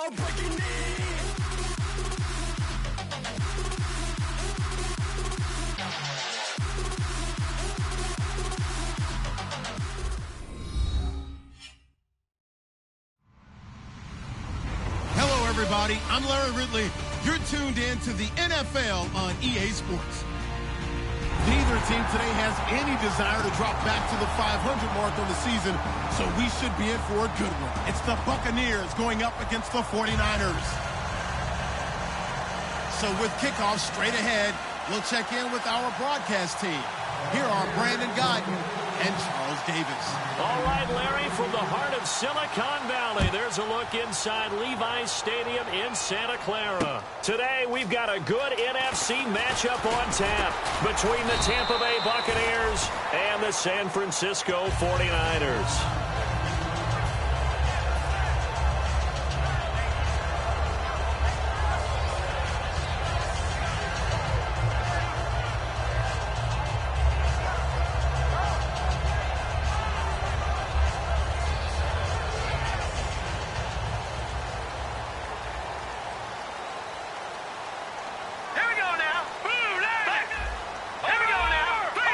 a breaking news. Hello, everybody. I'm Larry Ridley. You're tuned in to the NFL on EA Sports. Neither team today has any desire to drop back to the 500 mark on the season, so we should be in for a good one. It's the Buccaneers going up against the 49ers. So with kickoff straight ahead, we'll check in with our broadcast team. Here are Brandon Guyton and Charles Davis. All right, Larry, from the heart of Silicon Valley, there's a look inside Levi's Stadium in Santa Clara. Today, we've got a good NFC matchup on tap between the Tampa Bay Buccaneers and the San Francisco 49ers.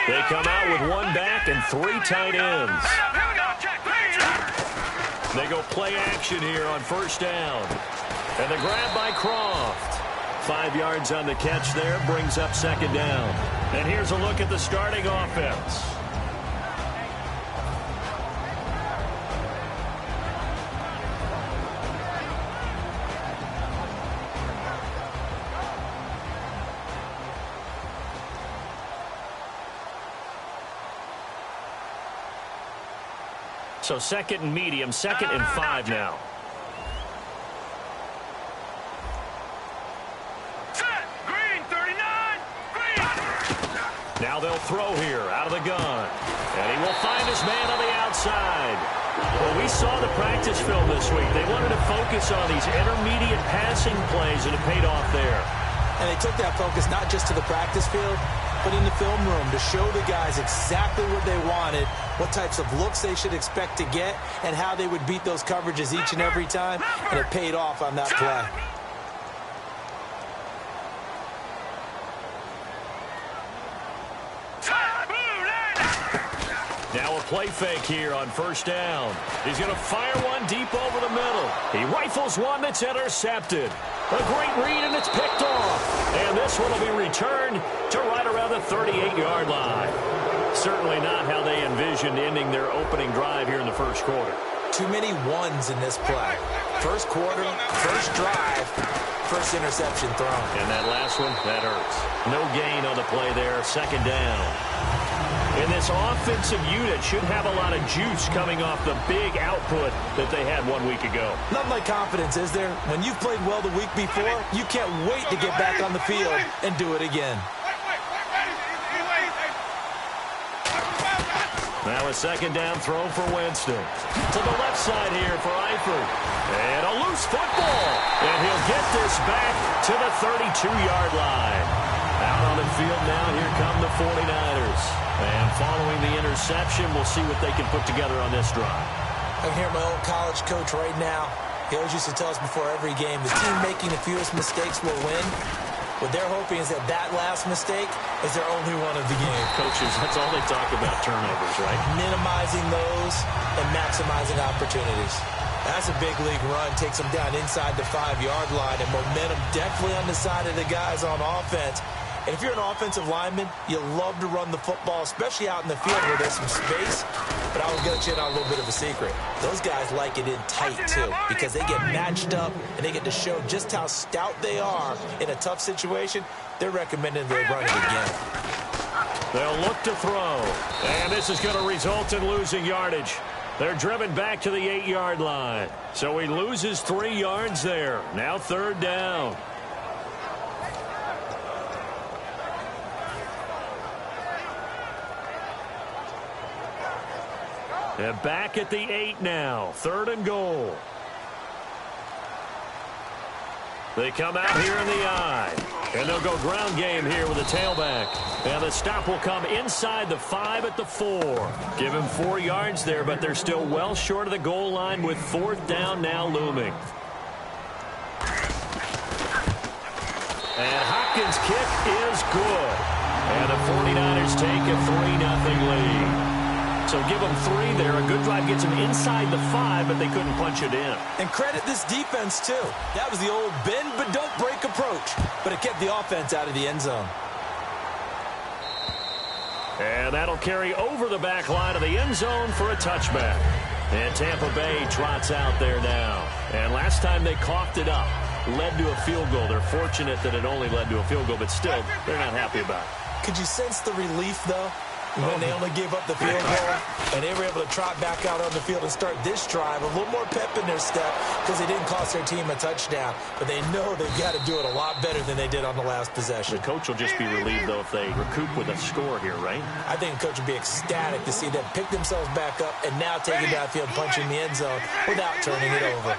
They come out with one back and three tight ends. They go play action here on first down. And the grab by Croft. 5 yards on the catch there, brings up second down. And here's a look at the starting offense. So second and medium, 2nd and 5 now. Set, green, 39, green. Now they'll throw here out of the gun. And he will find his man on the outside. Well, we saw the practice film this week. They wanted to focus on these intermediate passing plays, and it paid off there. And they took that focus not just to the practice field, but in the film room to show the guys exactly what they wanted, what types of looks they should expect to get, and how they would beat those coverages each and every time, and it paid off on that play. Now a play fake here on first down. He's going to fire one deep over the middle. He rifles one that's intercepted. A great read, and it's picked off. And this one will be returned to right around the 38-yard line. Certainly not how they envisioned ending their opening drive here in the first quarter. Too many ones in this play. First quarter, first drive, first interception thrown. And that last one, that hurts. No gain on the play there, second down. And this offensive unit should have a lot of juice coming off the big output that they had 1 week ago. Nothing like confidence, is there? When you've played well the week before, you can't wait to get back on the field and do it again. Now a second down throw for Winston. To the left side here for Eifert. And a loose football. And he'll get this back to the 32-yard line. Out on the field now, here come the 49ers. And following the interception, we'll see what they can put together on this drive. I can hear my old college coach right now. He always used to tell us before every game, the team making the fewest mistakes will win. What they're hoping is that last mistake is their only one of the game. Coaches, that's all they talk about, turnovers, right? Minimizing those and maximizing opportunities. That's a big league run. Takes them down inside the 5-yard line, and momentum definitely on the side of the guys on offense. And if you're an offensive lineman, you love to run the football, especially out in the field where there's some space. But I will get you in on a little bit of a secret. Those guys like it in tight, too, because they get matched up and they get to show just how stout they are in a tough situation. They're recommending they run it again. They'll look to throw. And this is going to result in losing yardage. They're driven back to the 8-yard line. So he loses 3 yards there. Now third down. And back at the 8 now. 3rd and goal. They come out here in the I. And they'll go ground game here with a tailback. And the stop will come inside the 5 at the 4. Give him 4 yards there, but they're still well short of the goal line with 4th down now looming. And Hopkins' kick is good. And the 49ers take a 3-0 lead. So give them 3 there. A good drive gets them inside the 5, but they couldn't punch it in. And credit this defense, too. That was the old bend but don't break approach. But it kept the offense out of the end zone. And that'll carry over the back line of the end zone for a touchback. And Tampa Bay trots out there now. And last time they coughed it up, led to a field goal. They're fortunate that it only led to a field goal, but still, they're not happy about it. Could you sense the relief, though? When they only gave up the field goal, and they were able to trot back out on the field and start this drive, a little more pep in their step because they didn't cost their team a touchdown. But they know they've got to do it a lot better than they did on the last possession. The coach will just be relieved, though, if they recoup with a score here, right? I think the coach will be ecstatic to see them pick themselves back up and now take it downfield, punching the end zone without turning it over.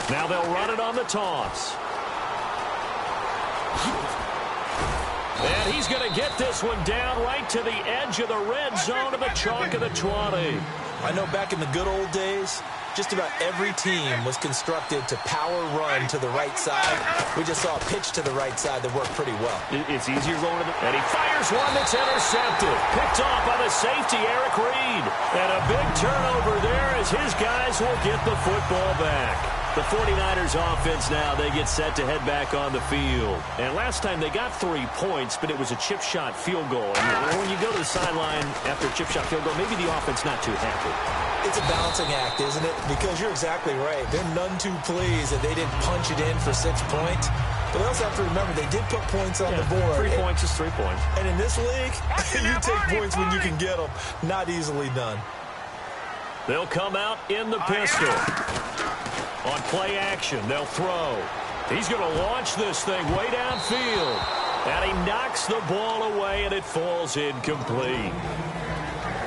Now they'll run it on the toss. And he's going to get this one down right to the edge of the red zone of the chalk of the 20. I know back in the good old days, just about every team was constructed to power run to the right side. We just saw a pitch to the right side that worked pretty well. It's easier going to the... And he fires one that's intercepted. Picked off by the safety, Eric Reed. And a big turnover there as his guys will get the football back. The 49ers offense now, they get set to head back on the field. And last time they got 3 points, but it was a chip shot field goal. And when you go to the sideline after a chip shot field goal, maybe the offense not too happy. It's a balancing act, isn't it? Because you're exactly right. They're none too pleased that they didn't punch it in for 6 points. But they also have to remember they did put points on the board. 3 points is 3 points. And in this league, you take points when you can get them. Not easily done. They'll come out in the pistol. On play action, they'll throw. He's going to launch this thing way downfield. And he knocks the ball away, and it falls incomplete.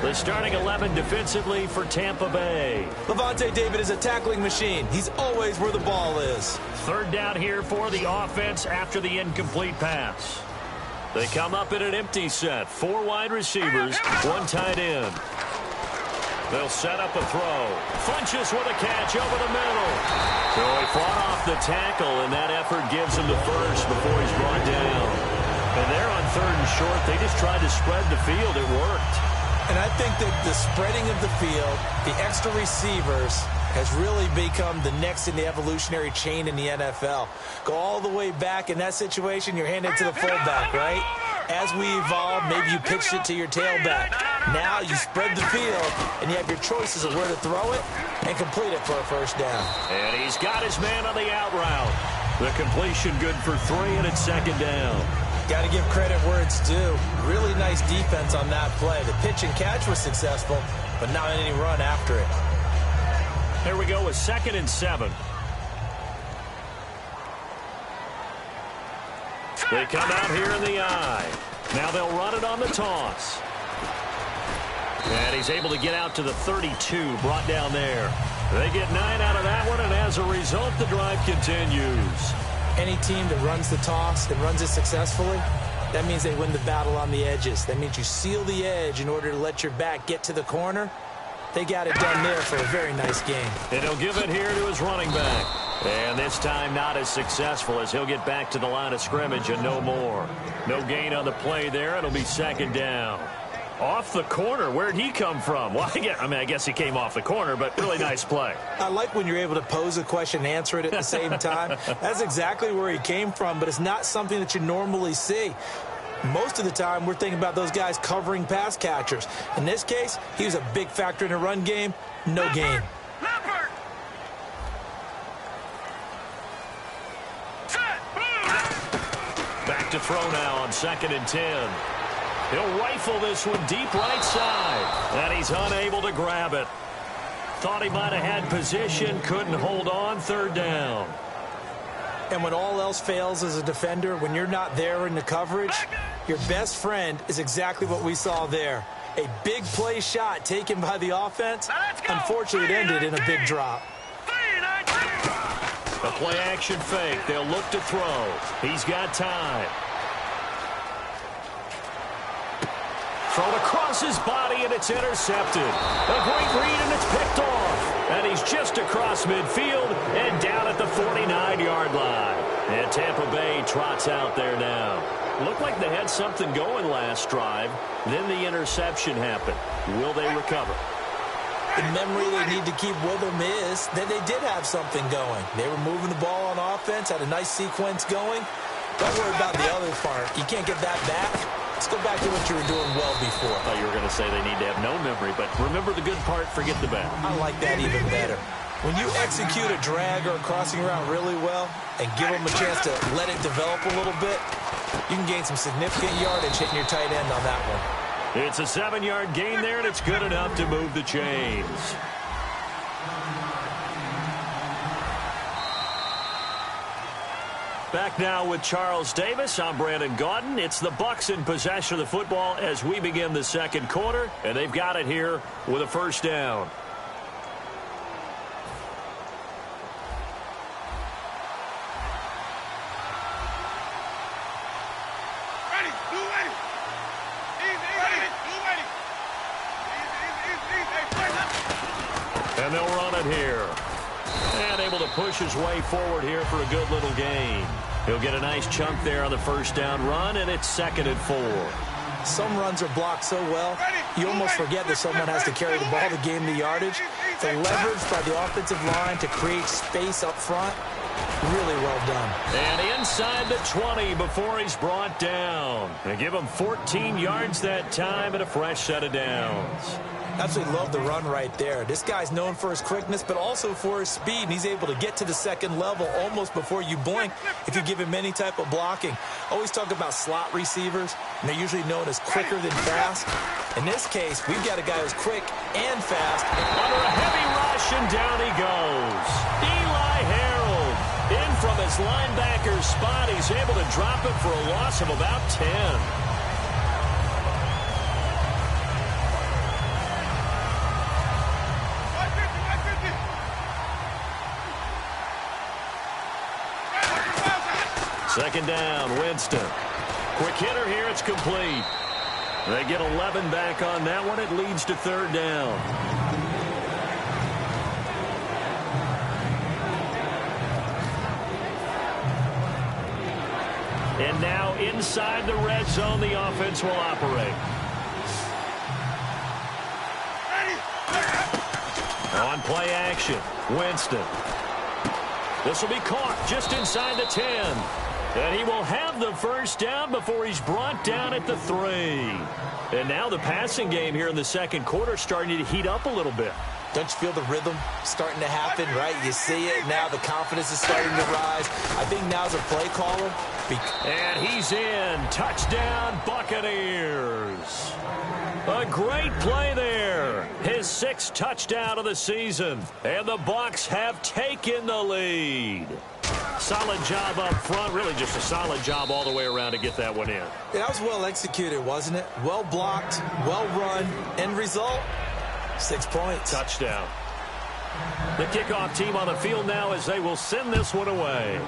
The starting 11 defensively for Tampa Bay. Levante David is a tackling machine. He's always where the ball is. 3rd down here for the offense after the incomplete pass. They come up in an empty set. 4 wide receivers, 1 tight end. They'll set up a throw. Funches with a catch over the middle. So he fought off the tackle, and that effort gives him the first before he's brought down. And they're on 3rd and short. They just tried to spread the field. It worked. And I think that the spreading of the field, the extra receivers, has really become the next in the evolutionary chain in the NFL. Go all the way back in that situation, you're handed to the fullback, right? As we evolve, maybe you pitched it to your tailback. Now you spread the field, and you have your choices of where to throw it and complete it for a first down. And he's got his man on the out route. The completion good for 3, and it's 2nd down. Got to give credit where it's due. Really nice defense on that play. The pitch and catch was successful, but not any run after it. Here we go with 2nd and 7. They come out here in the eye. Now they'll run it on the toss. And he's able to get out to the 32, brought down there. They get 9 out of that one, and as a result, the drive continues. Any team that runs the toss and runs it successfully, that means they win the battle on the edges. That means you seal the edge in order to let your back get to the corner. They got it done there for a very nice game. And he'll give it here to his running back. And this time not as successful as he'll get back to the line of scrimmage and no more. No gain on the play there. It'll be 2nd down. Off the corner. Where'd he come from? Well, I guess he came off the corner, but really nice play. I like when you're able to pose a question and answer it at the same time. That's exactly where he came from, but it's not something that you normally see. Most of the time, we're thinking about those guys covering pass catchers. In this case, he was a big factor in the run game. No gain. Back to throw now on 2nd and 10. He'll rifle this one deep right side. And he's unable to grab it. Thought he might have had position. Couldn't hold on. 3rd down. And when all else fails as a defender, when you're not there in the coverage, your best friend is exactly what we saw there. A big play shot taken by the offense. Unfortunately, it ended in a big drop. A play action fake. They'll look to throw. He's got time. Thrown across his body, and it's intercepted. A great read, and it's picked off. And he's just across midfield and down at the 49-yard line. And Tampa Bay trots out there now. Looked like they had something going last drive. Then the interception happened. Will they recover? The memory they need to keep with them is that they did have something going. They were moving the ball on offense, had a nice sequence going. Don't worry about the other part. You can't get that back. Let's go back to what you were doing well before. I thought you were going to say they need to have no memory, but remember the good part, forget the bad. I like that even better. When you execute a drag or a crossing route really well and give them a chance to let it develop a little bit, you can gain some significant yardage hitting your tight end on that one. It's a 7-yard gain there, and it's good enough to move the chains. Back now with Charles Davis. I'm Brandon Gaudin. It's the Bucs in possession of the football as we begin the second quarter, and they've got it here with a first down. And they'll run it here. And able to push his way forward here for a good little gain. He'll get a nice chunk there on the first down run, and it's 2nd and 4. Some runs are blocked so well, you almost forget that someone has to carry the ball to gain the yardage. The leverage by the offensive line to create space up front, really well done. And inside the 20 before he's brought down. They give him 14 yards that time and a fresh set of downs. Absolutely love the run right there. This guy's known for his quickness, but also for his speed. And he's able to get to the second level almost before you blink if you give him any type of blocking. Always talk about slot receivers, and they're usually known as quicker than fast. In this case, we've got a guy who's quick and fast. Under a heavy rush, and down he goes. Eli Harold in from his linebacker spot. He's able to drop it for a loss of about 10. Second down, Winston. Quick hitter here, it's complete. They get 11 back on that one. It leads to 3rd down. And now inside the red zone, the offense will operate. On play action, Winston. This will be caught just inside the 10. And he will have the first down before he's brought down at the 3. And now the passing game here in the second quarter starting to heat up a little bit. Don't you feel the rhythm starting to happen, right? You see it. Now the confidence is starting to rise. I think now's a play caller. And he's in. Touchdown, Buccaneers. A great play there. His 6th touchdown of the season. And the Bucs have taken the lead. Solid job up front. Really just a solid job all the way around to get that one in. Yeah, that was well executed, wasn't it? Well blocked, well run. End result, 6 points. Touchdown. The kickoff team on the field now as they will send this one away.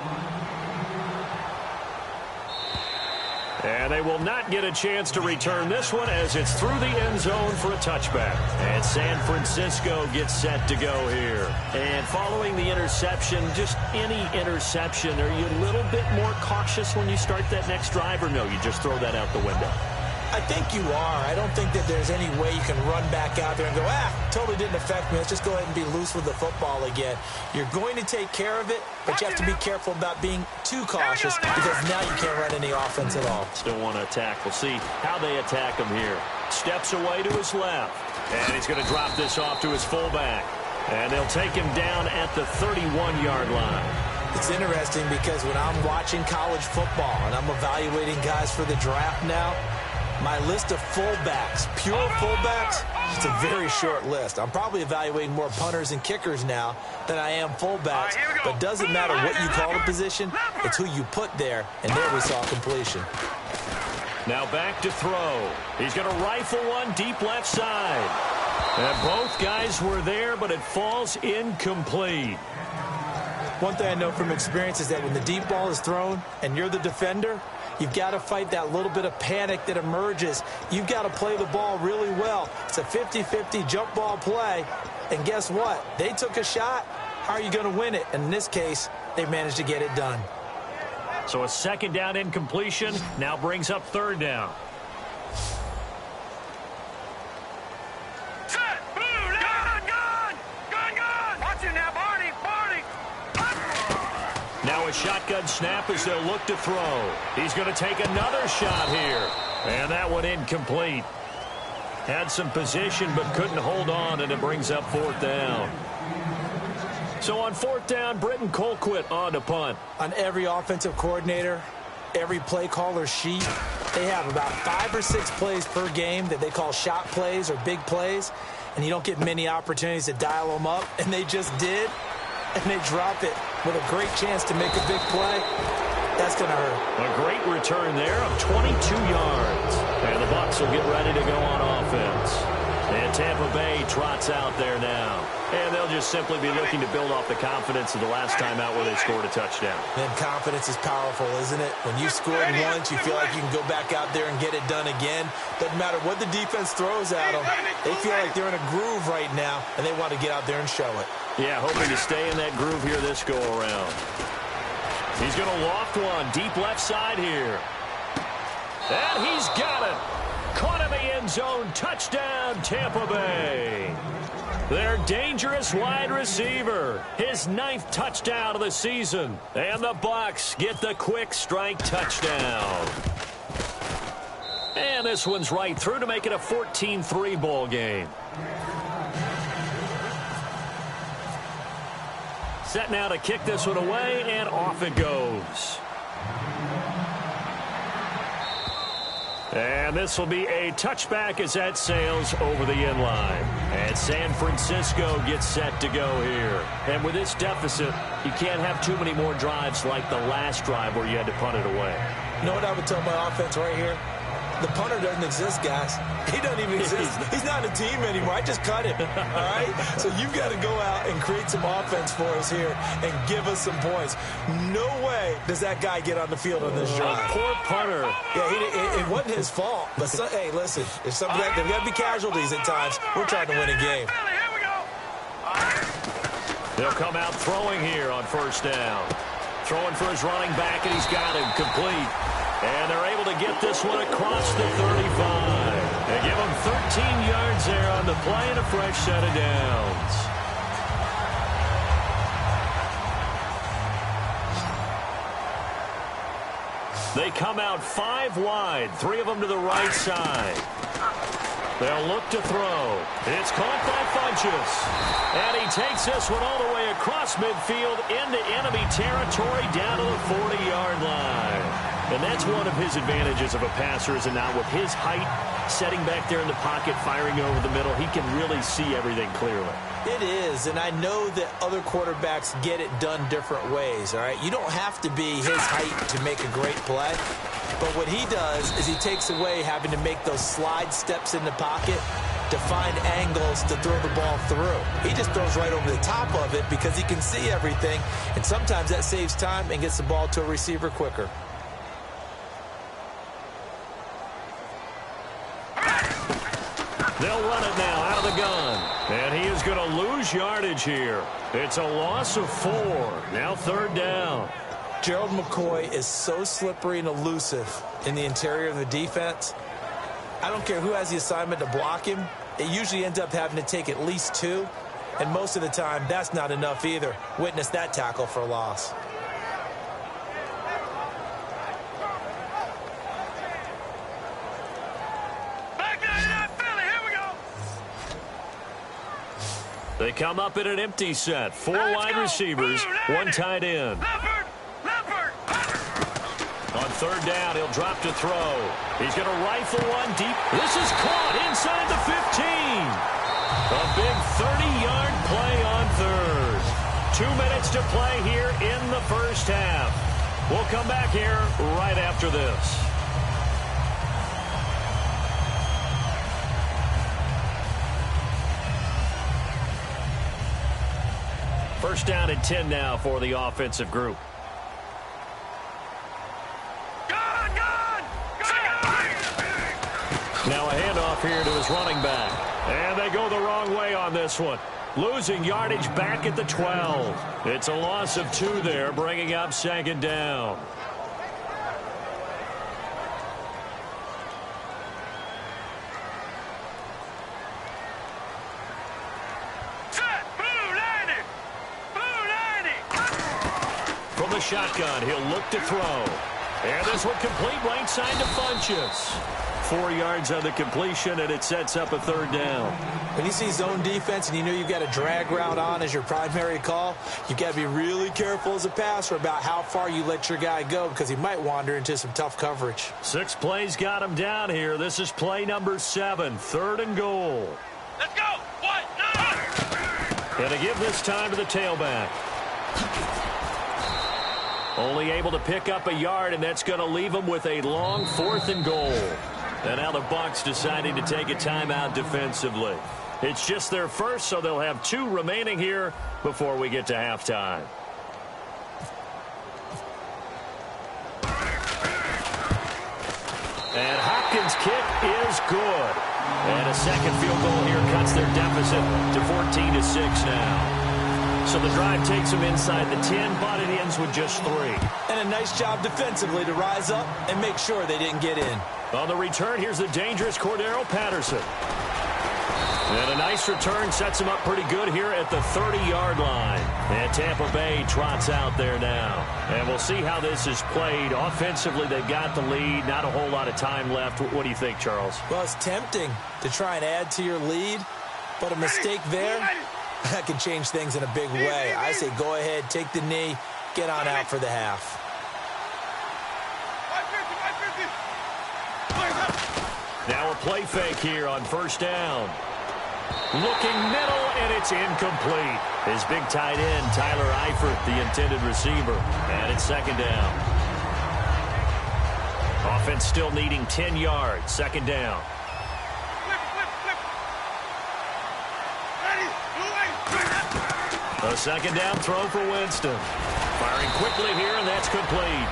And they will not get a chance to return this one as it's through the end zone for a touchback. And San Francisco gets set to go here. And following the interception, just any interception, are you a little bit more cautious when you start that next drive, or no, you just throw that out the window? I think you are. I don't think that there's any way you can run back out there and go, totally didn't affect me. Let's just go ahead and be loose with the football again. You're going to take care of it, but you have to be careful about being too cautious because now you can't run any offense at all. Still want to attack. We'll see how they attack him here. Steps away to his left, and he's going to drop this off to his fullback. And they'll take him down at the 31-yard line. It's interesting because when I'm watching college football and I'm evaluating guys for the draft now, my list of fullbacks, pure fullbacks, it's a very short list. I'm probably evaluating more punters and kickers now than I am fullbacks. But it doesn't matter what you call the position, it's who you put there. And there we saw completion. Now back to throw. He's going to rifle one deep left side. And both guys were there, but it falls incomplete. One thing I know from experience is that when the deep ball is thrown and you're the defender, you've got to fight that little bit of panic that emerges. You've got to play the ball really well. It's a 50-50 jump ball play. And guess what? They took a shot. How are you going to win it? And in this case, they managed to get it done. So a second down incompletion now brings up third down. Set. Blue. Gun. Watch it now, Barney. Now a shotgun snap as they'll look to throw. He's going to take another shot here. And that one incomplete. Had some position but couldn't hold on, and it brings up fourth down. So on fourth down, Britton Colquitt on to punt. On every offensive coordinator, every play caller sheet, they have about 5 or 6 plays per game that they call shot plays or big plays, and you don't get many opportunities to dial them up, and they just did, and they drop it with a great chance to make a big play. That's going to hurt. A great return there of 22 yards. And the Bucs will get ready to go on offense. And Tampa Bay trots out there now. And they'll just simply be looking to build off the confidence of the last time out where they scored a touchdown. And confidence is powerful, isn't it? When you've scored once, you feel like you can go back out there and get it done again. Doesn't matter what the defense throws at them. They feel like they're in a groove right now, and they want to get out there and show it. Yeah, hoping to stay in that groove here this go-around. He's going to loft one deep left side here. And he's got it. Caught in the end zone. Touchdown, Tampa Bay. Their dangerous wide receiver. His 9th touchdown of the season. And the Bucs get the quick strike touchdown. And this one's right through to make it a 14-3 ball game. Set now to kick this one away, and off it goes. And this will be a touchback as that sails over the end line. And San Francisco gets set to go here. And with this deficit, you can't have too many more drives like the last drive where you had to punt it away. You know what I would tell my offense right here? The punter doesn't exist, guys. He doesn't even exist. He's not a team anymore. I just cut him, all right? So you've got to go out and create some offense for us here and give us some points. No way does that guy get on the field on this drive. Poor punter. Yeah, it wasn't his fault. But, hey, listen, if something there's got to be casualties at times. We're trying to win a game. They'll come out throwing here on first down. Throwing for his running back, and he's got him complete. And they're able to get this one across the 35. They give him 13 yards there on the play and a fresh set of downs. They come out 5 wide, 3 of them to the right side. They'll look to throw. It's caught by Funchess. And he takes this one all the way across midfield into enemy territory down to the 40-yard line. And that's one of his advantages of a passer, is not with his height, setting back there in the pocket, firing over the middle. He can really see everything clearly. It is, and I know that other quarterbacks get it done different ways, all right? You don't have to be his height to make a great play. But what he does is he takes away having to make those slide steps in the pocket to find angles to throw the ball through. He just throws right over the top of it because he can see everything, and sometimes that saves time and gets the ball to a receiver quicker. They'll run it now out of the gun. And he is going to lose yardage here. It's a loss of 4. Now third down. Gerald McCoy is so slippery and elusive in the interior of the defense. I don't care who has the assignment to block him. It usually ends up having to take at least 2. And most of the time, that's not enough either. Witness that tackle for a loss. They come up in an empty set. 4 wide receivers, 1 tight end. On third down, he'll drop to throw. He's going to rifle one deep. This is caught inside the 15. A big 30-yard play on third. 2 minutes to play here in the first half. We'll come back here right after this. First down and 10 now for the offensive group. Gun! Now a handoff here to his running back. And they go the wrong way on this one. Losing yardage back at the 12. It's a loss of 2 there, bringing up second down. From the shotgun, he'll look to throw. And this one complete right side to Funchess. 4 yards on the completion, and it sets up a third down. When you see zone defense and you know you've got a drag route on as your primary call, you've got to be really careful as a passer about how far you let your guy go because he might wander into some tough coverage. 6 plays got him down here. This is play number 7, 3rd and goal. Let's go. 1, 9. And to give this time to the tailback. Only able to pick up a yard, and that's going to leave him with a long 4th and goal. And now the Bucs deciding to take a timeout defensively. It's just their first, so they'll have 2 remaining here before we get to halftime. And Hopkins' kick is good. And a second field goal here cuts their deficit to 14-6 now. So the drive takes them inside the 10, but it ends with just 3. And a nice job defensively to rise up and make sure they didn't get in. On the return, here's the dangerous Cordero Patterson. And a nice return sets him up pretty good here at the 30-yard line. And Tampa Bay trots out there now. And we'll see how this is played. Offensively, they've got the lead. Not a whole lot of time left. What do you think, Charles? Well, it's tempting to try and add to your lead, but a mistake there, that can change things in a big way. I say go ahead, take the knee, get on out for the half. Now a play fake here on 1st down. Looking middle, and it's incomplete. His big tight end, Tyler Eifert, the intended receiver. And it's 2nd down. Offense still needing 10 yards. 2nd down. A 2nd down throw for Winston. Firing quickly here, and that's complete.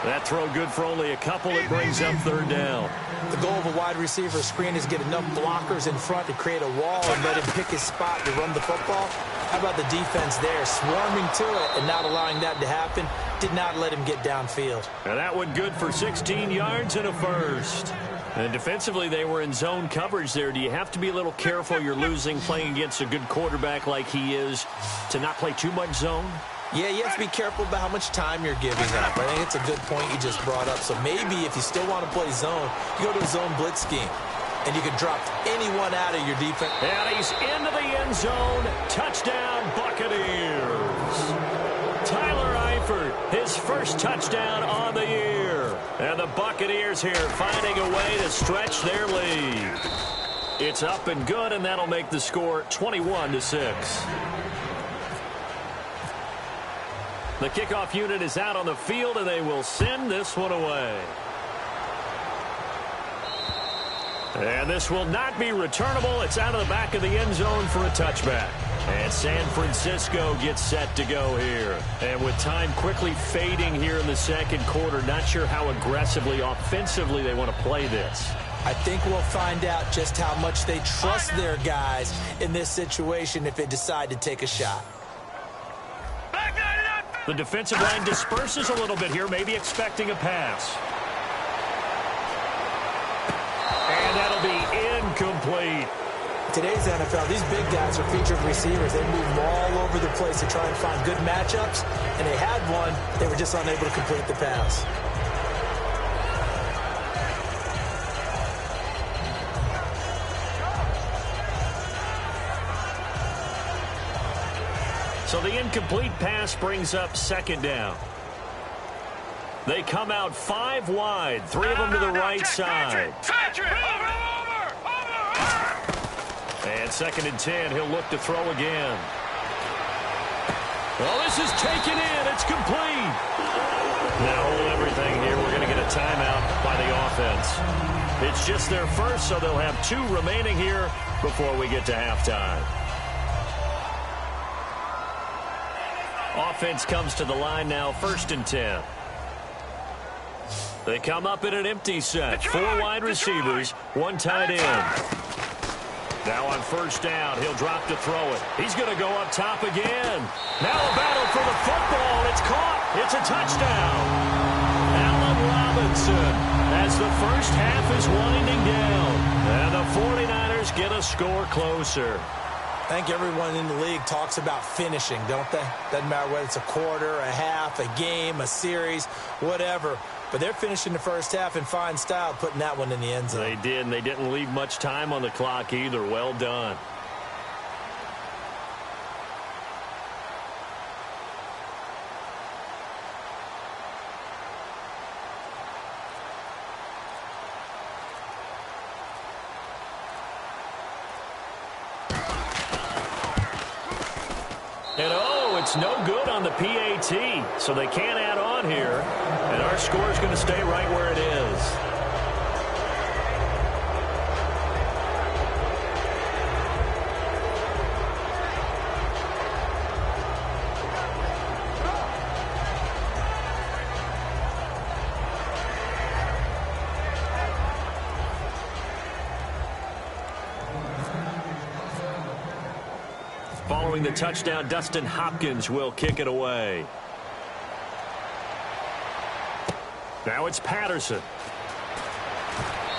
That throw good for only a couple. It brings up 3rd down. The goal of a wide receiver screen is get enough blockers in front to create a wall and let him pick his spot to run the football. How about the defense there, swarming to it and not allowing that to happen? Did not let him get downfield. And that one good for 16 yards and a first. And defensively, they were in zone coverage there. Do you have to be a little careful? You're losing playing against a good quarterback like he is to not play too much zone? Yeah, you have to be careful about how much time you're giving up. I think it's a good point you just brought up. So maybe if you still want to play zone, you go to a zone blitz scheme. And you can drop anyone out of your defense. And he's into the end zone. Touchdown, Buccaneers. Tyler Eifert, his first touchdown on the year. And the Buccaneers here finding a way to stretch their lead. It's up and good, and that'll make the score 21-6. The kickoff unit is out on the field, and they will send this one away. And this will not be returnable. It's out of the back of the end zone for a touchback. And San Francisco gets set to go here. And with time quickly fading here in the 2nd quarter, not sure how aggressively, offensively they want to play this. I think we'll find out just how much they trust their guys in this situation if they decide to take a shot. The defensive line disperses a little bit here, maybe expecting a pass. And that'll be incomplete. Today's NFL, these big guys are featured receivers. They move all over the place to try and find good matchups, and they had one. They were just unable to complete the pass. So the incomplete pass brings up 2nd down. They come out 5 wide, 3 of them to the right side. And 2nd and 10, he'll look to throw again. Well, this is taken in. It's complete. Now hold everything here. We're going to get a timeout by the offense. It's just their first, so they'll have 2 remaining here before we get to halftime. Offense comes to the line now, 1st and 10. They come up in an empty set. 4 wide receivers, 1 tight end. Now on first down, he'll drop to throw it. He's going to go up top again. Now a battle for the football. It's caught. It's a touchdown. Allen Robinson as the first half is winding down. And the 49ers get a score closer. I think everyone in the league talks about finishing, don't they? Doesn't matter whether it's a quarter, a half, a game, a series, whatever. But they're finishing the first half in fine style, putting that one in the end zone. They did, and they didn't leave much time on the clock either. Well done. And it's no good on the PAT, so they can't add on here. And our score is going to stay right where it is. Following the touchdown, Dustin Hopkins will kick it away. Now it's Patterson.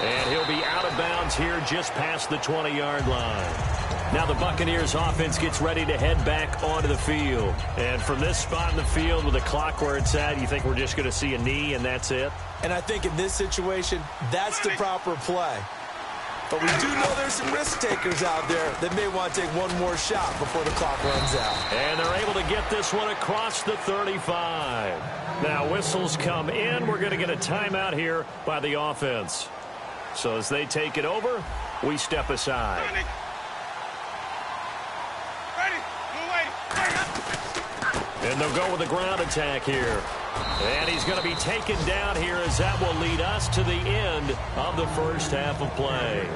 And he'll be out of bounds here just past the 20-yard line. Now the Buccaneers offense gets ready to head back onto the field. And from this spot in the field with the clock where it's at, you think we're just going to see a knee and that's it? And I think in this situation, that's the proper play. But we do know there's some risk takers out there that may want to take one more shot before the clock runs out. And they're able to get this one across the 35. Now whistles come in. We're going to get a timeout here by the offense. So as they take it over, we step aside. And they'll go with the ground attack here. And he's going to be taken down here as that will lead us to the end of the first half of play.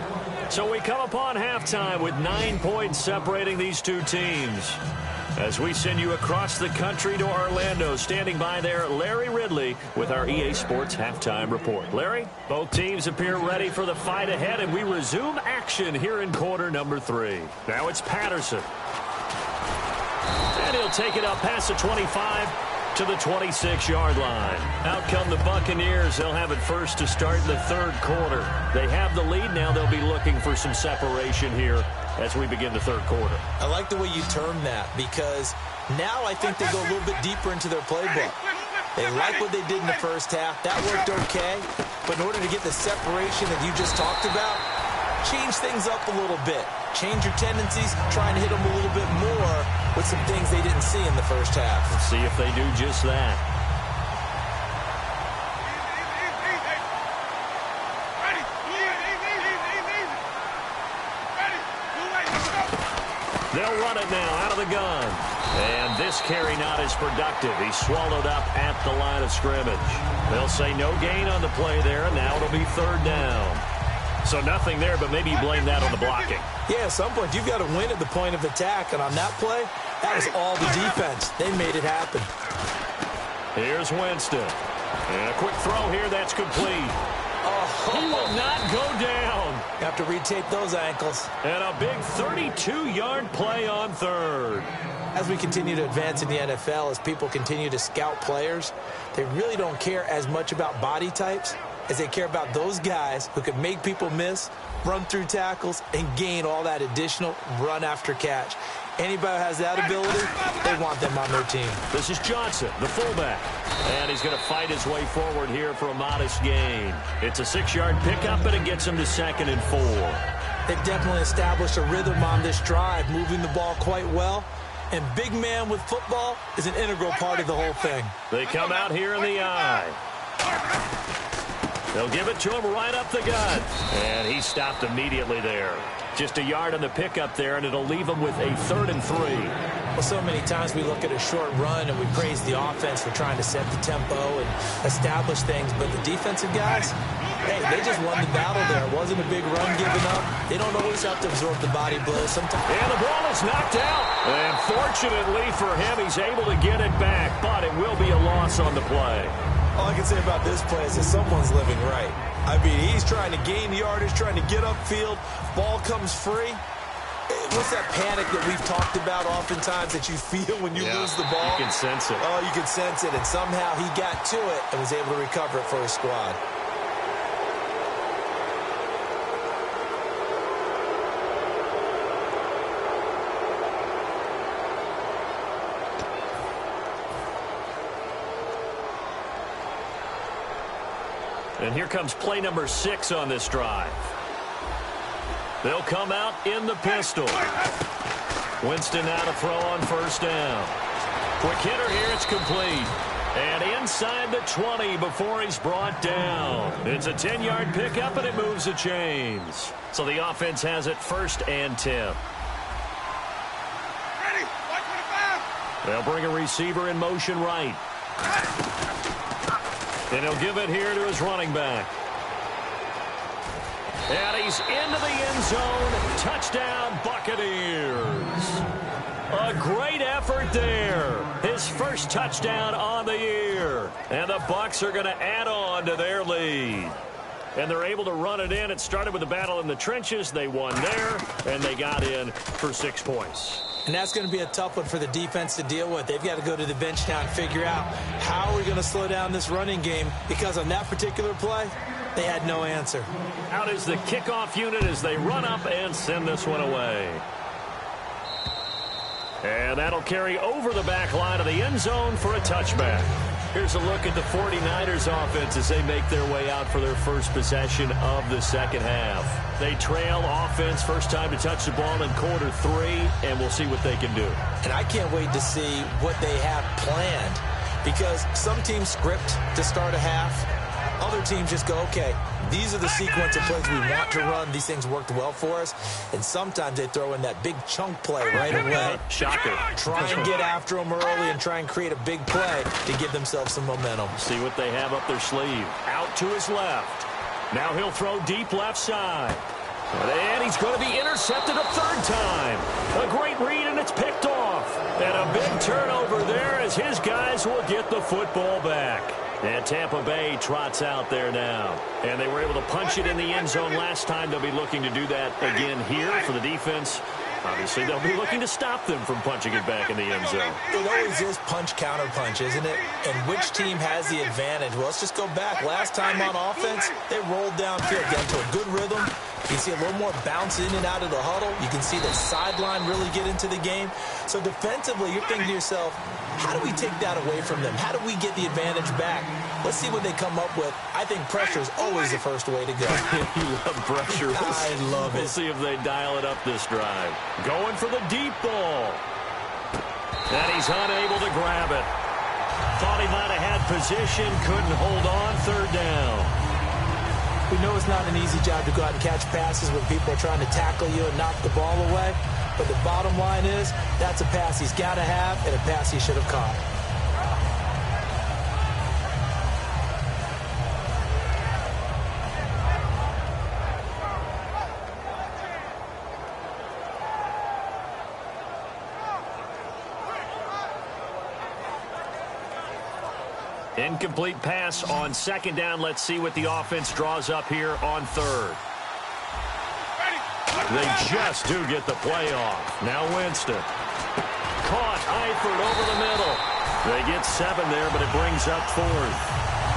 So we come upon halftime with 9 points separating these two teams. As we send you across the country to Orlando, standing by there, Larry Ridley with our EA Sports Halftime Report. Larry, both teams appear ready for the fight ahead, and we resume action here in quarter number 3. Now it's Patterson. And he'll take it up past the 25 to the 26-yard line. Out come the Buccaneers. They'll have it first to start the third quarter. They have the lead now. They'll be looking for some separation here as we begin the third quarter. I like the way you term that because now I think they go a little bit deeper into their playbook. They like what they did in the first half. That worked okay. But in order to get the separation that you just talked about, change things up a little bit. Change your tendencies, try and hit them a little bit more with some things they didn't see in the first half. Let's see if they do just that. They'll run it now out of the gun. And this carry not as productive. He's swallowed up at the line of scrimmage. They'll say no gain on the play there, and now it'll be third down. So nothing there, but maybe you blame that on the blocking. Yeah, at some point you've got to win at the point of attack, and on that play, that was all the defense. They made it happen. Here's Winston. And a quick throw here, that's complete. He will not go down. You have to retape those ankles. And a big 32-yard play on third. As we continue to advance in the NFL, as people continue to scout players, they really don't care as much about body types as they care about those guys who can make people miss, run through tackles, and gain all that additional run after catch. Anybody who has that ability, they want them on their team. This is Johnson, the fullback. And he's going to fight his way forward here for a modest gain. It's a 6-yard pickup, and it gets him to 2nd and 4. They've definitely established a rhythm on this drive, moving the ball quite well. And big man with football is an integral part of the whole thing. They come out here in the eye. They'll give it to him right up the gut. And he stopped immediately there. Just a yard on the pickup there, and it'll leave him with a 3rd and 3. Well, so many times we look at a short run and we praise the offense for trying to set the tempo and establish things. But the defensive guys, hey, they just won the battle there. It wasn't a big run given up. They don't always have to absorb the body blows. Sometimes. And the ball is knocked out. And fortunately for him, he's able to get it back. But it will be a loss on the play. All I can say about this play is that someone's living right. I mean, he's trying to gain yardage, trying to get upfield. Ball comes free. What's that panic that we've talked about oftentimes that you feel when you lose the ball? You can sense it. Oh, you can sense it. And somehow he got to it and was able to recover it for his squad. And here comes play number 6 on this drive. They'll come out in the pistol. Winston now to throw on first down. Quick hitter here, it's complete. And inside the 20 before he's brought down. It's a 10-yard pickup, and it moves the chains. So the offense has it 1st and 10. Ready, 125. They'll bring a receiver in motion right. And he'll give it here to his running back. And he's into the end zone. Touchdown, Buccaneers. A great effort there. His first touchdown on the year. And the Bucs are going to add on to their lead. And they're able to run it in. It started with a battle in the trenches. They won there, and they got in for 6 points. And that's going to be a tough one for the defense to deal with. They've got to go to the bench now and figure out how are we going to slow down this running game, because on that particular play, they had no answer. Out is the kickoff unit as they run up and send this one away. And that'll carry over the back line of the end zone for a touchback. Here's a look at the 49ers offense as they make their way out for their first possession of the second half. They trail offense, first time to touch the ball in quarter 3, and we'll see what they can do. And I can't wait to see what they have planned, because some teams script to start a half. Other teams just go, okay, these are the sequence of plays we want to run. These things worked well for us. And sometimes they throw in that big chunk play right away. Shocker. Try and get after them early and try and create a big play to give themselves some momentum. See what they have up their sleeve. Out to his left. Now he'll throw deep left side. And he's going to be intercepted a 3rd time. A great read, and it's picked off. And a big turnover there as his guys will get the football back. And Tampa Bay trots out there now. And they were able to punch it in the end zone last time. They'll be looking to do that again here for the defense. Obviously, they'll be looking to stop them from punching it back in the end zone. It always is punch-counter-punch, isn't it? And which team has the advantage? Well, let's just go back. Last time on offense, they rolled downfield, got into a good rhythm. You can see a little more bounce in and out of the huddle. You can see the sideline really get into the game. So defensively, you're thinking to yourself, how do we take that away from them? How do we get the advantage back? Let's see what they come up with. I think pressure is always the first way to go. You love pressure. I love it. We'll see if they dial it up this drive. Going for the deep ball. And he's unable to grab it. Thought he might have had position, couldn't hold on, 3rd down. We know it's not an easy job to go out and catch passes when people are trying to tackle you and knock the ball away. But the bottom line is, that's a pass he's got to have and a pass he should have caught. Incomplete pass on 2nd down. Let's see what the offense draws up here on 3rd. They just do get the play off. Now Winston. Caught Eifert over the middle. They get 7 there, but it brings up 4th.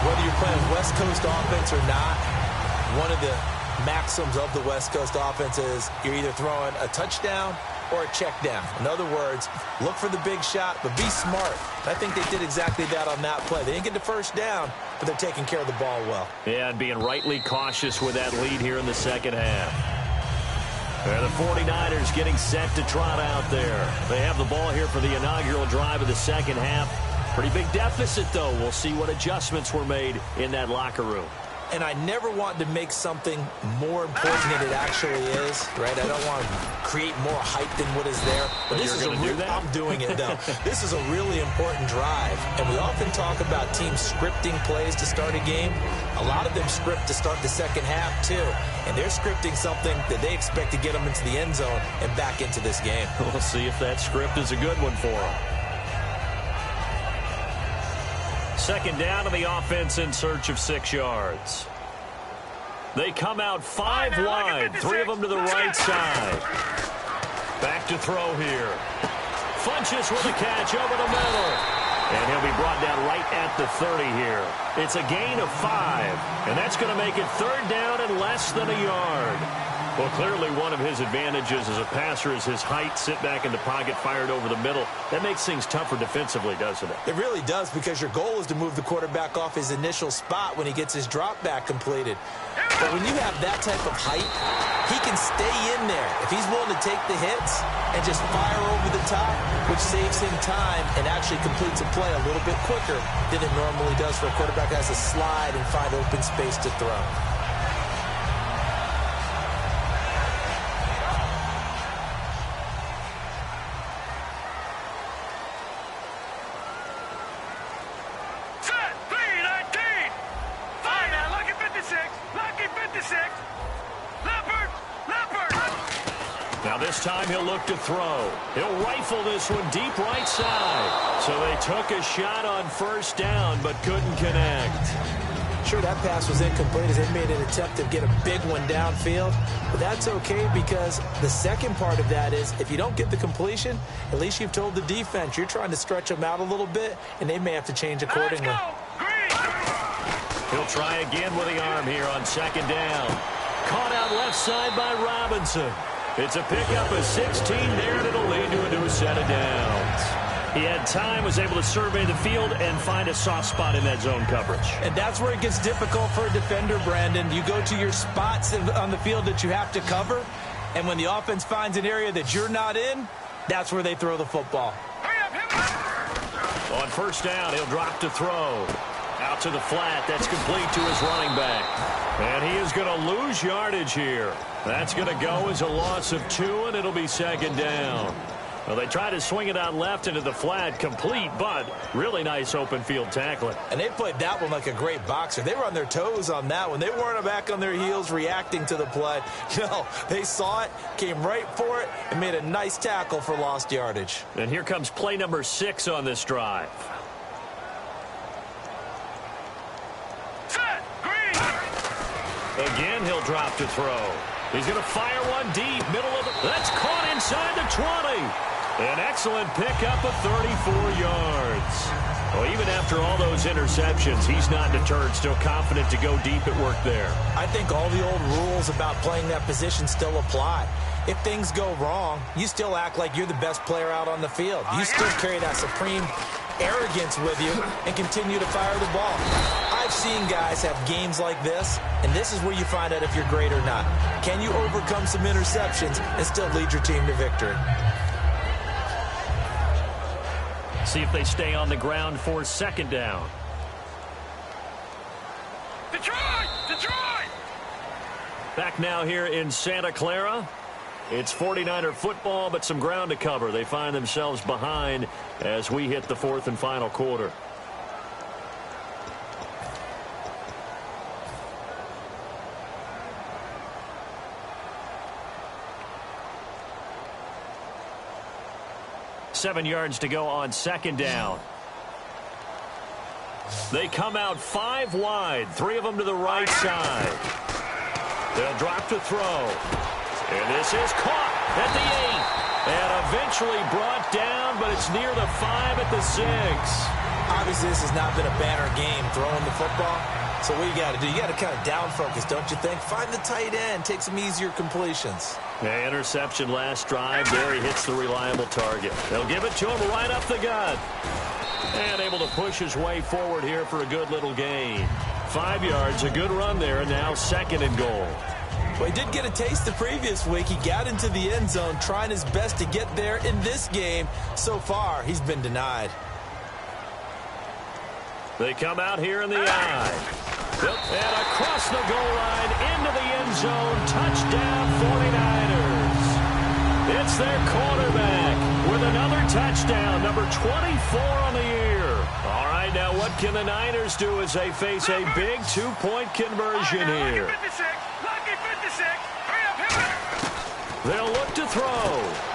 Whether you're playing West Coast offense or not, one of the maxims of the West Coast offense is you're either throwing a touchdown or a check down. In other words, look for the big shot, but be smart. I think they did exactly that on that play. They didn't get the first down, but they're taking care of the ball well. Yeah, and being rightly cautious with that lead here in the second half. And the 49ers getting set to trot out there. They have the ball here for the inaugural drive of the second half. Pretty big deficit, though. We'll see what adjustments were made in that locker room. And I never want to make something more important than it actually is, right? I don't want to create more hype than what is there. But this is I'm doing it, though. This is a really important drive. And we often talk about teams scripting plays to start a game. A lot of them script to start the second half, too. And they're scripting something that they expect to get them into the end zone and back into this game. We'll see if that script is a good one for them. 2nd down to the offense in search of 6 yards. They come out 5 wide, 3 of them to the right side. look to throw here. Funches with a catch over the middle. And he'll be brought down right at the 30 here. It's a gain of 5. And that's going to make it 3rd down and less than a yard. Well, clearly one of his advantages as a passer is his height, sit back in the pocket, fired over the middle. That makes things tougher defensively, doesn't it? It really does, because your goal is to move the quarterback off his initial spot when he gets his drop back completed. But when you have that type of height, he can stay in there if he's willing to take the hits and just fire over the top, which saves him time and actually completes a play a little bit quicker than it normally does for a quarterback that has to slide and find open space to throw. Now this time he'll look to throw. He'll rifle this one deep right side. So they took a shot on 1st down but couldn't connect. Sure, that pass was incomplete as they made an attempt to get a big one downfield. But that's okay, because the second part of that is if you don't get the completion, at least you've told the defense you're trying to stretch them out a little bit, and they may have to change accordingly. He'll try again with the arm here on 2nd down. Caught out left side by Robinson. It's a pickup of 16 there, and it'll lead to a new set of downs. He had time, was able to survey the field and find a soft spot in that zone coverage. And that's where it gets difficult for a defender, Brandon. You go to your spots on the field that you have to cover, and when the offense finds an area that you're not in, that's where they throw the football. On 1st down, he'll drop to throw. Out to the flat. That's complete to his running back. And he is going to lose yardage here. That's going to go as a loss of 2, and it'll be 2nd down. Well, they try to swing it out left into the flat, complete, but really nice open field tackling. And they played that one like a great boxer. They were on their toes on that one. They weren't back on their heels reacting to the play. No, they saw it, came right for it, and made a nice tackle for lost yardage. And here comes play number 6 on this drive. Again, he'll drop to throw. He's going to fire one deep, middle of the... That's caught inside the 20. An excellent pickup of 34 yards. Well, even after all those interceptions, he's not deterred, still confident to go deep at work there. I think all the old rules about playing that position still apply. If things go wrong, you still act like you're the best player out on the field. You still carry that supreme arrogance with you and continue to fire the ball. I've seen guys have games like this, and this is where you find out if you're great or not. Can you overcome some interceptions and still lead your team to victory? See if they stay on the ground for 2nd down. Detroit! Back now here in Santa Clara. It's 49er football, but some ground to cover. They find themselves behind as we hit the 4th and final quarter. Seven yards to go on 2nd down. They come out 5 wide, 3 of them to the right side. They'll drop to throw. And this is caught at the 8. And eventually brought down, but it's near the 5 at the 6. Obviously, this has not been a banner game throwing the football. So what you got to do, you got to kind of down focus, don't you think? Find the tight end, take some easier completions. Yeah, interception last drive. There he hits the reliable target. They'll give it to him right up the gut. And able to push his way forward here for a good little gain. 5 yards, a good run there, and now 2nd and goal. Well, he did get a taste the previous week. He got into the end zone, trying his best to get there in this game. So far, he's been denied. They come out here in the eye. And across the goal line, into the end zone, touchdown 49ers. It's their quarterback with another touchdown, number 24 on the year. All right, now what can the Niners do as they face a big 2-point conversion here? They'll look to throw.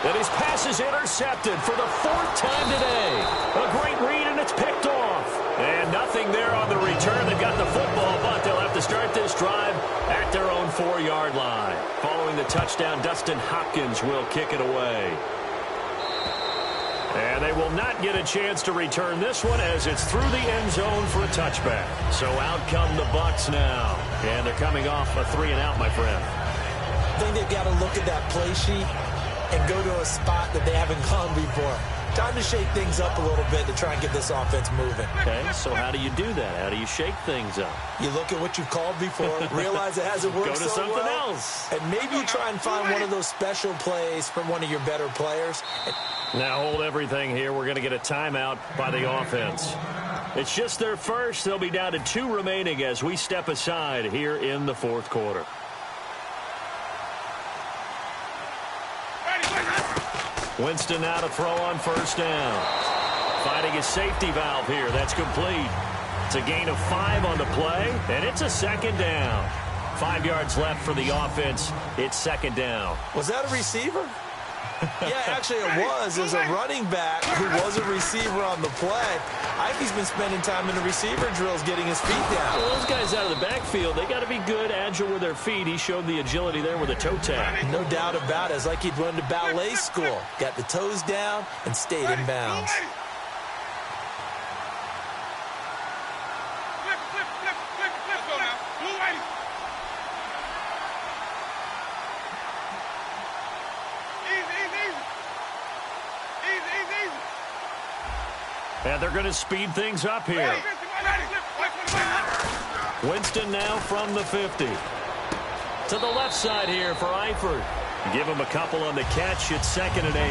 And his pass is intercepted for the 4th time today. A great read, and it's picked off. And nothing there on the return. They've got the football, but they'll have to start this drive at their own 4-yard line. Following the touchdown, Dustin Hopkins will kick it away. And they will not get a chance to return this one as it's through the end zone for a touchback. So out come the Bucs now. And they're coming off a 3-and-out, my friend. I think they've got to look at that play sheet and go to a spot that they haven't gone before. Time to shake things up a little bit to try and get this offense moving. Okay, so how do you do that? How do you shake things up? You look at what you've called before, realize it hasn't worked so so something well, else. and maybe you try and find one of those special plays from one of your better players. Now hold everything here. We're going to get a timeout by the offense. It's just their first. They'll be down to 2 remaining as we step aside here in the fourth quarter. Winston now to throw on first down. Finding his safety valve here. That's complete. It's a gain of 5 on the play, and it's a second down. 5 yards left for the offense. It's second down. Was that a receiver? Yeah, actually it was. There's a running back who was a receiver on the play. Ivey's been spending time in the receiver drills getting his feet down. Well, those guys out of the backfield, they got to be good, agile with their feet. He showed the agility there with a toe tap. No doubt about it. It's like he'd run to ballet school. Got the toes down and stayed in bounds. And they're going to speed things up here. Winston now from the 50. To the left side here for Eifert. Give him a couple on the catch. It's 2nd and 8.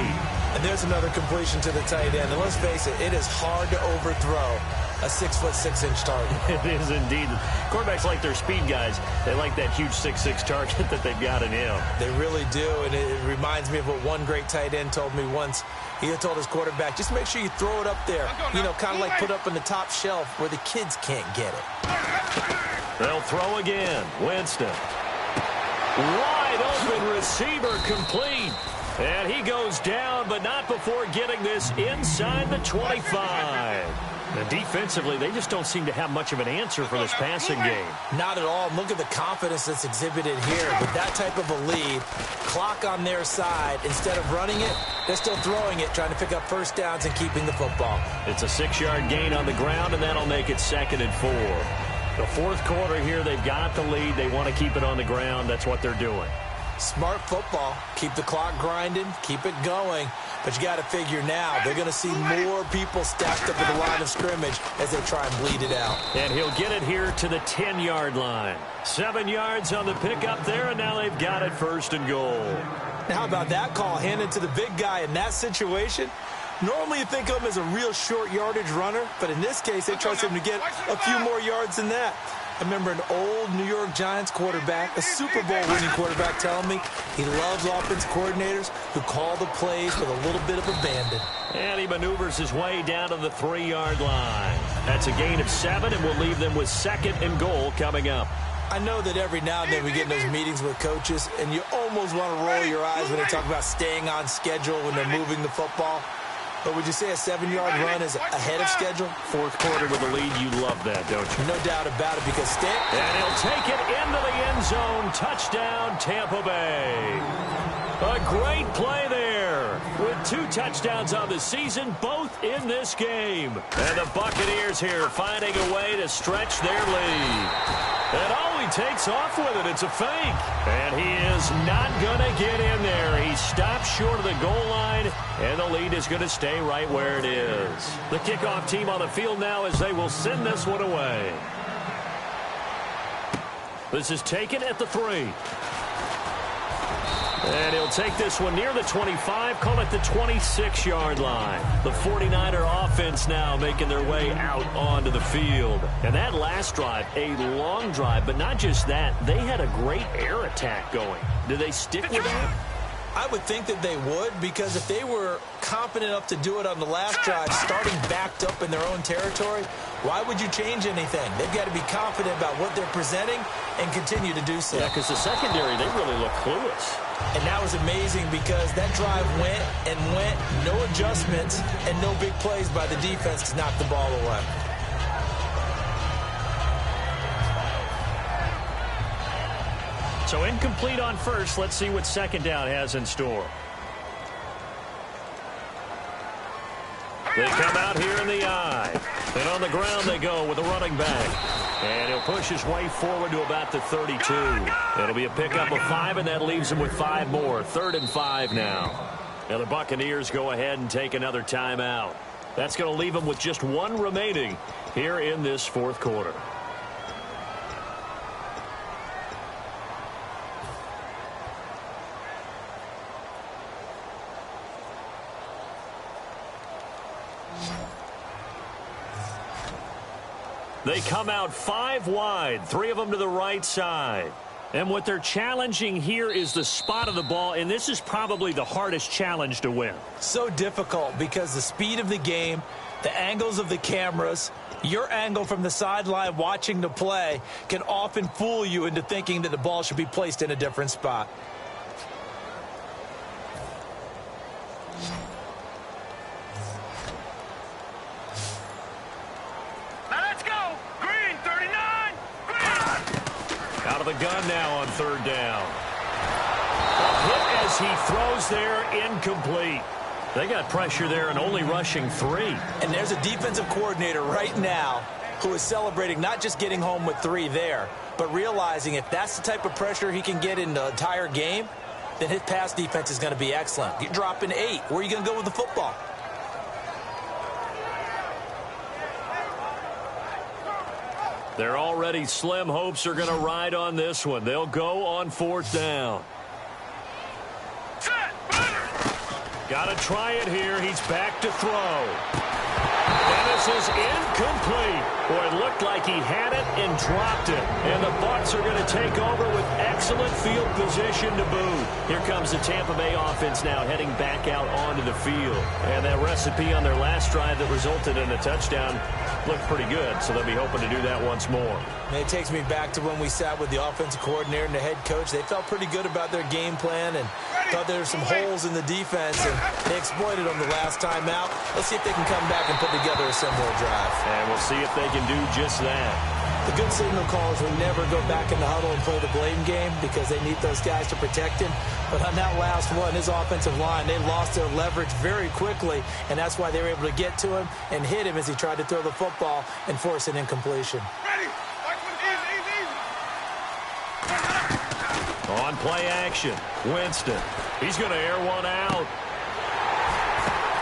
And there's another completion to the tight end. And let's face it, it is hard to overthrow a 6'6" target. It is indeed. Quarterbacks like their speed guys. They like that huge 6'6" target that they've got in him. They really do, and it reminds me of what one great tight end told me once. He had told his quarterback, just make sure you throw it up there, you know, kind of like put up on the top shelf where the kids can't get it. They'll throw again. Winston. Wide open receiver complete. And he goes down, but not before getting this inside the 25. And defensively, they just don't seem to have much of an answer for this passing game. Not at all. Look at the confidence that's exhibited here. With that type of a lead, clock on their side, instead of running it, they're still throwing it, trying to pick up first downs and keeping the football. It's a 6-yard gain on the ground, and that'll make it 2nd and 4. The fourth quarter here, they've got the lead. They want to keep it on the ground. That's what they're doing. Smart football. Keep the clock grinding. Keep it going. But you got to figure now, they're going to see more people stacked up at the line of scrimmage as they try and bleed it out. And he'll get it here to the 10-yard line. 7 yards on the pickup there, and now they've got it 1st and goal. Now, how about that call handed to the big guy in that situation? Normally you think of him as a real short yardage runner, but in this case, they trust him to get a few more yards than that. I remember an old New York Giants quarterback, a Super Bowl winning quarterback, telling me he loves offense coordinators who call the plays with a little bit of abandon. And he maneuvers his way down to the 3-yard line. That's a gain of 7, and we'll leave them with 2nd and goal coming up. I know that every now and then we get in those meetings with coaches, and you almost want to roll your eyes when they talk about staying on schedule when they're moving the football. But would you say a 7-yard run is ahead of schedule? Fourth quarter with a lead, you love that, don't you? No doubt about it, because and he'll take it into the end zone. Touchdown, Tampa Bay. A great play there with 2 touchdowns on the season, both in this game. And the Buccaneers here finding a way to stretch their lead. And he takes off with it. It's a fake. And he is not going to get in there. He stops short of the goal line, and the lead is going to stay right where it is. The kickoff team on the field now as they will send this one away. This is taken at the 3. And he'll take this one near the 25, call it the 26-yard line. The 49er offense now making their way out onto the field. And that last drive, a long drive, but not just that, they had a great air attack going. Do they stick with that? I would think that they would, because if they were confident enough to do it on the last drive, starting backed up in their own territory, why would you change anything? They've got to be confident about what they're presenting and continue to do so. Yeah, because the secondary, they really look clueless. And that was amazing because that drive went and went, no adjustments, and no big plays by the defense to knock the ball away. So incomplete on first. Let's see what second down has in store. They come out here in the I. And on the ground they go with the running back. And he'll push his way forward to about the 32. It'll be a pickup of 5, and that leaves him with 5 more. 3rd and 5 now. And the Buccaneers go ahead and take another timeout. That's going to leave them with just 1 remaining here in this 4th quarter. They come out 5 wide, 3 of them to the right side. And what they're challenging here is the spot of the ball, and this is probably the hardest challenge to win. So difficult because the speed of the game, the angles of the cameras, your angle from the sideline watching the play can often fool you into thinking that the ball should be placed in a different spot. Out of the gun now on 3rd down. A hit as he throws there, incomplete. They got pressure there and only rushing 3. And there's a defensive coordinator right now who is celebrating not just getting home with 3 there, but realizing if that's the type of pressure he can get in the entire game, then his pass defense is going to be excellent. You're dropping 8. Where are you going to go with the football? They're already slim hopes are going to ride on this one. They'll go on 4th down. Got to try it here. He's back to throw. And this is incomplete. Boy, it looked like he had it and dropped it. And the Bucs are going to take over with excellent field position to boot. Here comes the Tampa Bay offense now heading back out onto the field. And that recipe on their last drive that resulted in a touchdown looked pretty good, so they'll be hoping to do that once more. And it takes me back to when we sat with the offensive coordinator and the head coach. They felt pretty good about their game plan and thought there were some holes in the defense, and they exploited them the last time out. Let's see if they can come back and put together a similar drive. And we'll see if they can do just that. The good signal callers will never go back in the huddle and play the blame game because they need those guys to protect him. But on that last one, his offensive line, they lost their leverage very quickly, and that's why they were able to get to him and hit him as he tried to throw the football and force an incompletion. On play action, Winston. He's going to air one out.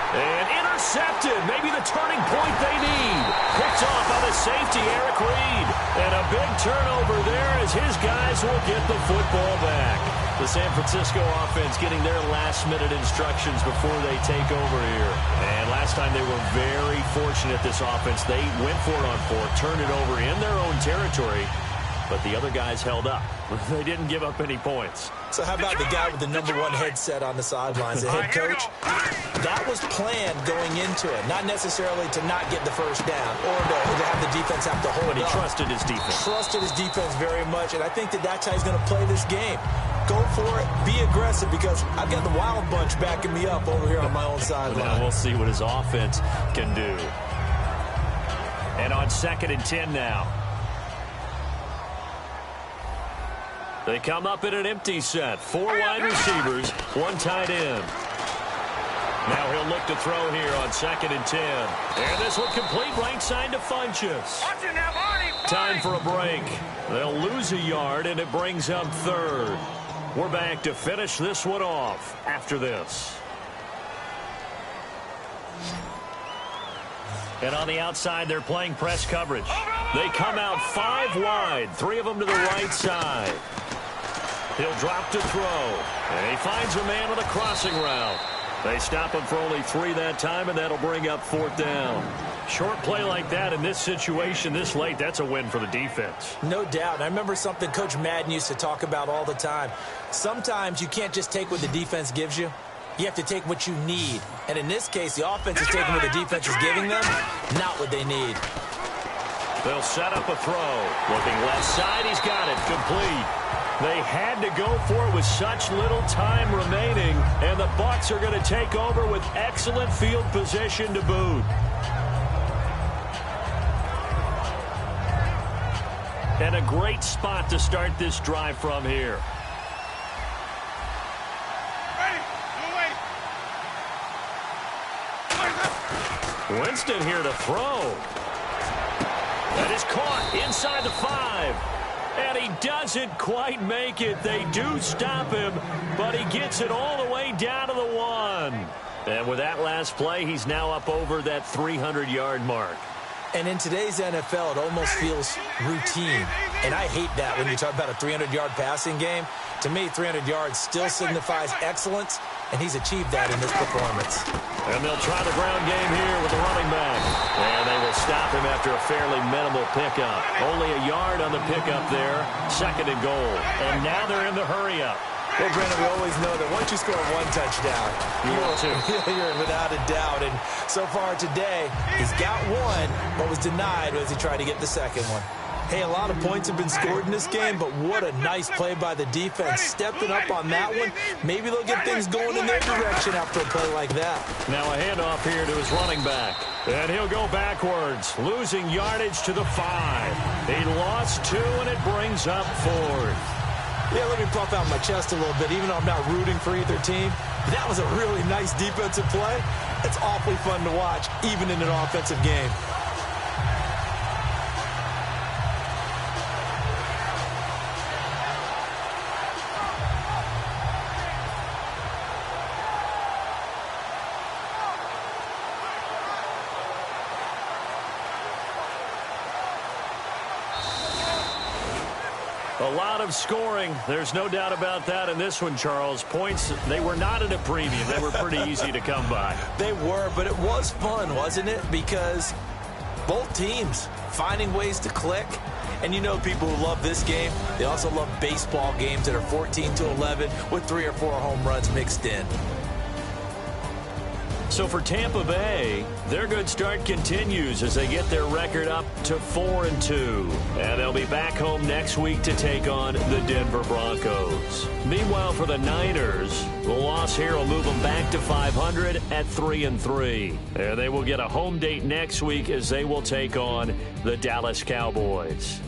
And intercepted. Maybe the turning point they need. Picked off by the safety, Eric Reed. And a big turnover there as his guys will get the football back. The San Francisco offense getting their last-minute instructions before they take over here. And last time they were very fortunate, this offense. They went for it on 4, turned it over in their own territory, but the other guys held up. They didn't give up any points. So how about the guy with the #1 headset on the sidelines, the head coach? That was planned going into it, not necessarily to not get the first down or to have the defense have to hold But he up. trusted his defense. Trusted his defense very much, and I think that's how he's going to play this game. Go for it, be aggressive, because I've got the Wild Bunch backing me up over here on my own sideline. Now we'll see what his offense can do. And on 2nd and 10 now. They come up in an empty set. 4 wide receivers, 1 tight end. Now he'll look to throw here on 2nd and 10. And this one complete right side to Funchess. Time for a break. They'll lose a yard, and it brings up 3rd. We're back to finish this one off after this. And on the outside, they're playing press coverage. They come out 5 wide, 3 of them to the right side. He'll drop to throw, and he finds a man on a crossing route. They stop him for only 3 that time, and that'll bring up 4th down. Short play like that in this situation this late, that's a win for the defense. No doubt. I remember something Coach Madden used to talk about all the time. Sometimes you can't just take what the defense gives you. You have to take what you need. And in this case, the offense is taking what the defense is giving them, not what they need. They'll set up a throw. Looking left side, he's got it. Complete. They had to go for it with such little time remaining, and the Bucs are going to take over with excellent field position to boot. And a great spot to start this drive from here. Winston here to throw. That is caught inside the 5. And he doesn't quite make it. They do stop him, but he gets it all the way down to the 1. And with that last play, he's now up over that 300-yard mark. And in today's NFL, it almost feels routine. And I hate that when you talk about a 300-yard passing game. To me, 300 yards still signifies excellence, and he's achieved that in this performance. And they'll try the ground game here with the running back. And they will stop him after a fairly minimal pickup. Only a yard on the pickup there, 2nd and goal. And now they're in the hurry-up. Well, Brandon, we always know that once you score one touchdown, you're without a doubt. And so far today, he's got one, but was denied as he tried to get the second one. Hey, a lot of points have been scored in this game, but what a nice play by the defense. Stepping up on that one, maybe they'll get things going in their direction after a play like that. Now a handoff here to his running back. And he'll go backwards, losing yardage to the 5. He lost 2, and it brings up 4th. Yeah, let me puff out my chest a little bit, even though I'm not rooting for either team. That was a really nice defensive play. It's awfully fun to watch, even in an offensive game. A lot of scoring. There's no doubt about that in this one, Charles. Points, they were not at a premium. They were pretty easy to come by. They were, but it was fun, wasn't it? Because both teams finding ways to click. And you know people who love this game, they also love baseball games that are 14-11 with 3 or 4 home runs mixed in. So for Tampa Bay, their good start continues as they get their record up to 4-2. And they'll be back home next week to take on the Denver Broncos. Meanwhile, for the Niners, the loss here will move them back to 500 at 3-3. And they will get a home date next week as they will take on the Dallas Cowboys.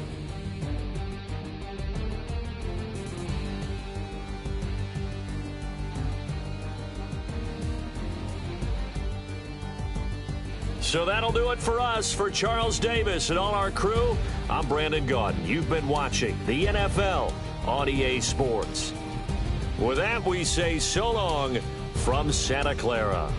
So that'll do it for us. For Charles Davis and all our crew, I'm Brandon Gaudin. You've been watching the NFL on EA Sports. With that, we say so long from Santa Clara.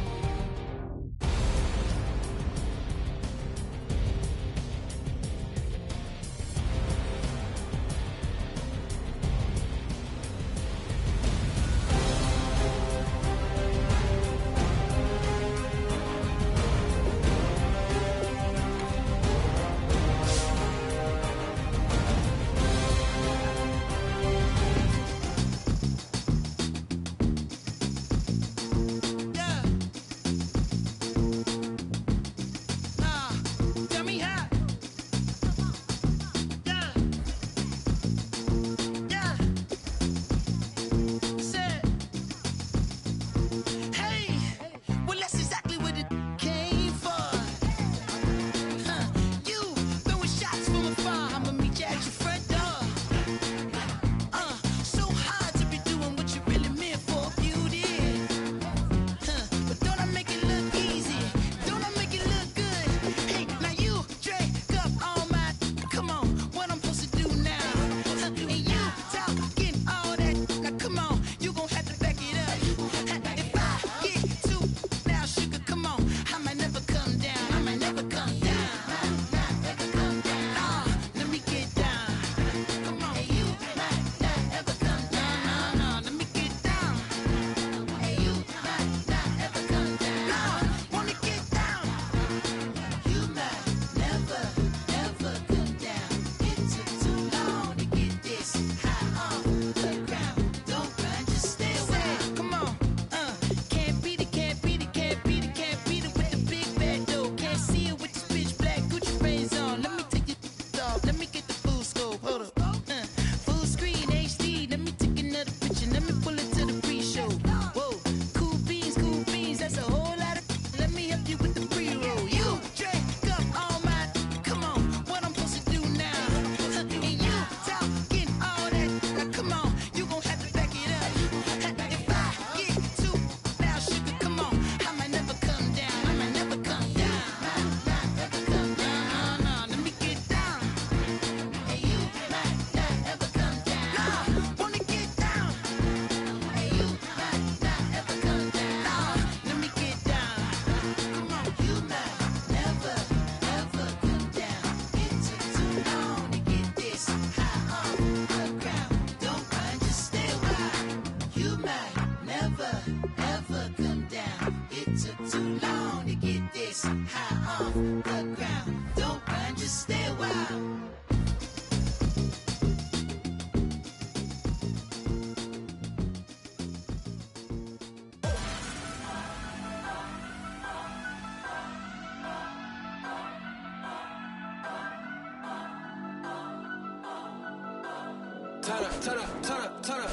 turn up.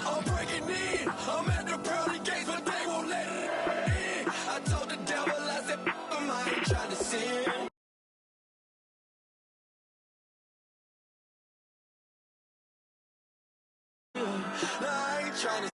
I'm breaking in. I'm at the pearly gates, but they won't let it in. I told the devil, I said, I ain't trying to sin. I ain't trying to